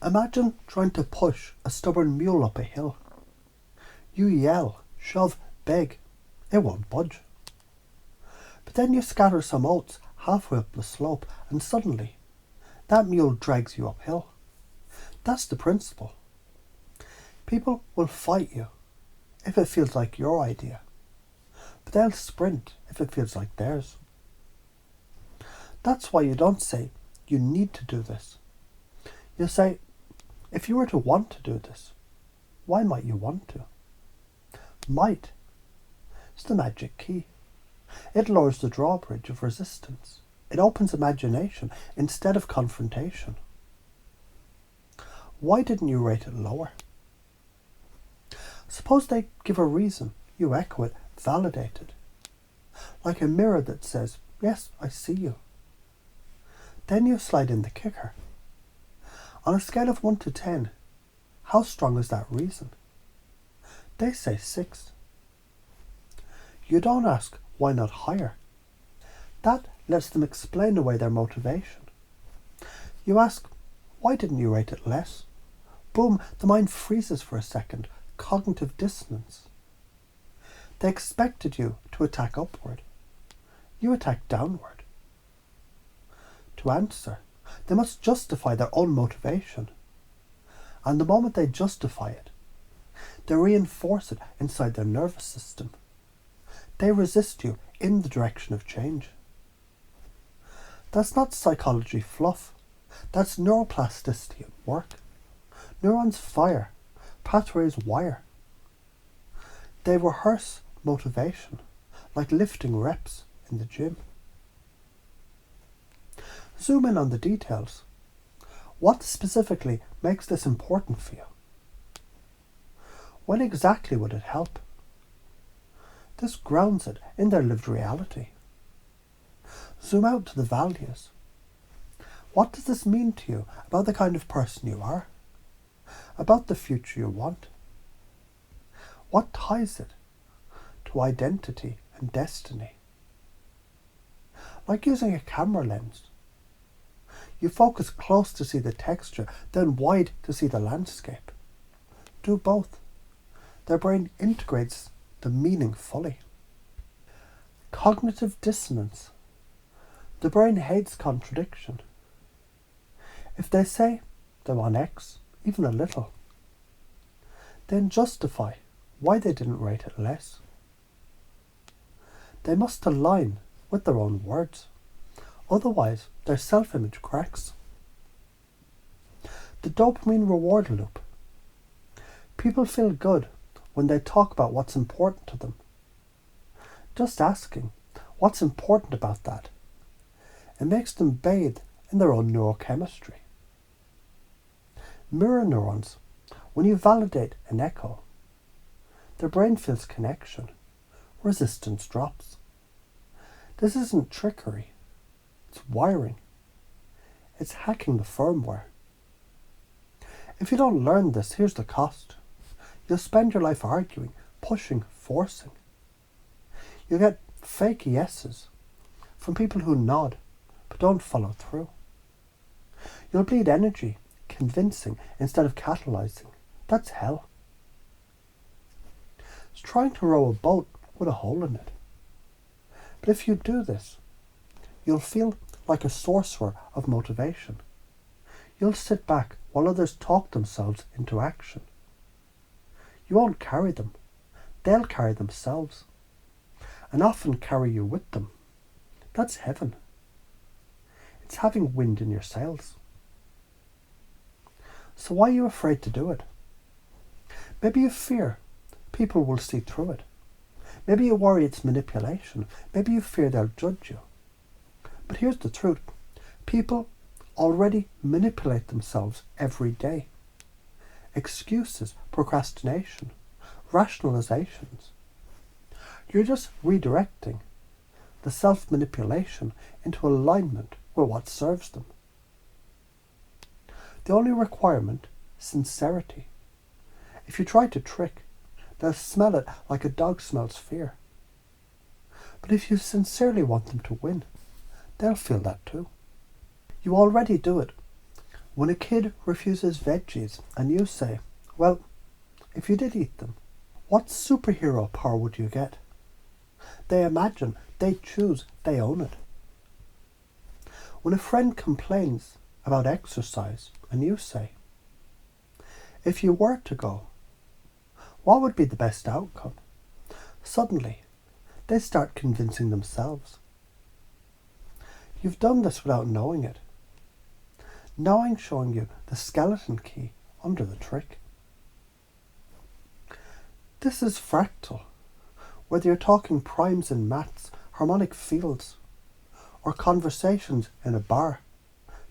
Imagine trying to push a stubborn mule up a hill. You yell, shove, beg. It won't budge. But then you scatter some oats halfway up the slope and suddenly that mule drags you uphill. That's the principle. People will fight you if it feels like your idea, but they'll sprint if it feels like theirs. That's why you don't say, you need to do this. You say, if you were to want to do this, why might you want to? Might is the magic key. It lowers the drawbridge of resistance. It opens imagination instead of confrontation. Why didn't you rate it lower? Suppose they give a reason. You echo it, validate it. Like a mirror that says, yes, I see you. Then you slide in the kicker. On a scale of 1 to 10, how strong is that reason? They say 6. You don't ask, why not higher? That lets them explain away their motivation. You ask, why didn't you rate it less? Boom, the mind freezes for a second. Cognitive dissonance. They expected you to attack upward. You attack downward. To answer, they must justify their own motivation. And the moment they justify it, they reinforce it inside their nervous system. They resist you in the direction of change. That's not psychology fluff. That's neuroplasticity at work. Neurons fire. Pathways wire. They rehearse motivation like lifting reps in the gym. Zoom in on the details. What specifically makes this important for you? When exactly would it help? This grounds it in their lived reality. Zoom out to the values. What does this mean to you about the kind of person you are? About the future you want? What ties it to identity and destiny? Like using a camera lens. You focus close to see the texture, then wide to see the landscape. Do both. Their brain integrates the meaning fully. Cognitive dissonance. The brain hates contradiction. If they say they want X, even a little, then justify why they didn't rate it less. They must align with their own words. Otherwise, their self-image cracks. The dopamine reward loop. People feel good when they talk about what's important to them. Just asking, what's important about that? It makes them bathe in their own neurochemistry. Mirror neurons, when you validate an echo, their brain feels connection. Resistance drops. This isn't trickery. It's wiring. It's hacking the firmware. If you don't learn this, here's the cost. You'll spend your life arguing, pushing, forcing. You'll get fake yeses from people who nod but don't follow through. You'll bleed energy, convincing instead of catalyzing. That's hell. It's trying to row a boat with a hole in it. But if you do this, you'll feel like a sorcerer of motivation. You'll sit back while others talk themselves into action. You won't carry them. They'll carry themselves. And often carry you with them. That's heaven. It's having wind in your sails. So why are you afraid to do it? Maybe you fear people will see through it. Maybe you worry it's manipulation. Maybe you fear they'll judge you. But here's the truth. People already manipulate themselves every day. Excuses, procrastination, rationalizations. You're just redirecting the self-manipulation into alignment with what serves them. The only requirement is sincerity. If you try to trick, they'll smell it like a dog smells fear. But if you sincerely want them to win, they'll feel that too. You already do it When a kid refuses veggies and you say, well, if you did eat them, what superhero power would you get? They imagine, they choose, they own it. When a friend complains about exercise and you say, if you were to go, what would be the best outcome? Suddenly, they start convincing themselves. You've done this without knowing it. Knowing showing you the skeleton key under the trick. This is fractal, whether you're talking primes in maths, harmonic fields, or conversations in a bar.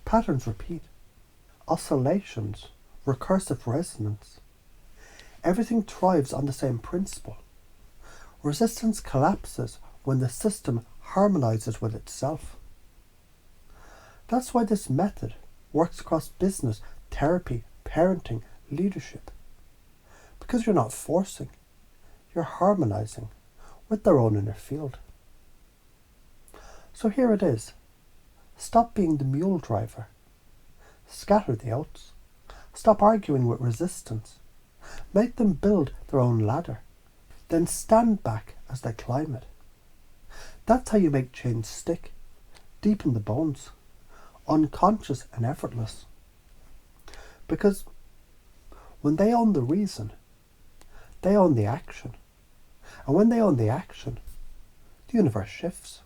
Patterns repeat. Oscillations, recursive resonance. Everything thrives on the same principle. Resistance collapses when the system harmonizes with itself. That's why this method works across business, therapy, parenting, leadership. Because you're not forcing, you're harmonizing with their own inner field. So here it is. Stop being the mule driver. Scatter the oats. Stop arguing with resistance. Make them build their own ladder. Then stand back as they climb it. That's how you make change stick, deep in the bones, unconscious and effortless. Because when they own the reason, they own the action. And when they own the action, the universe shifts.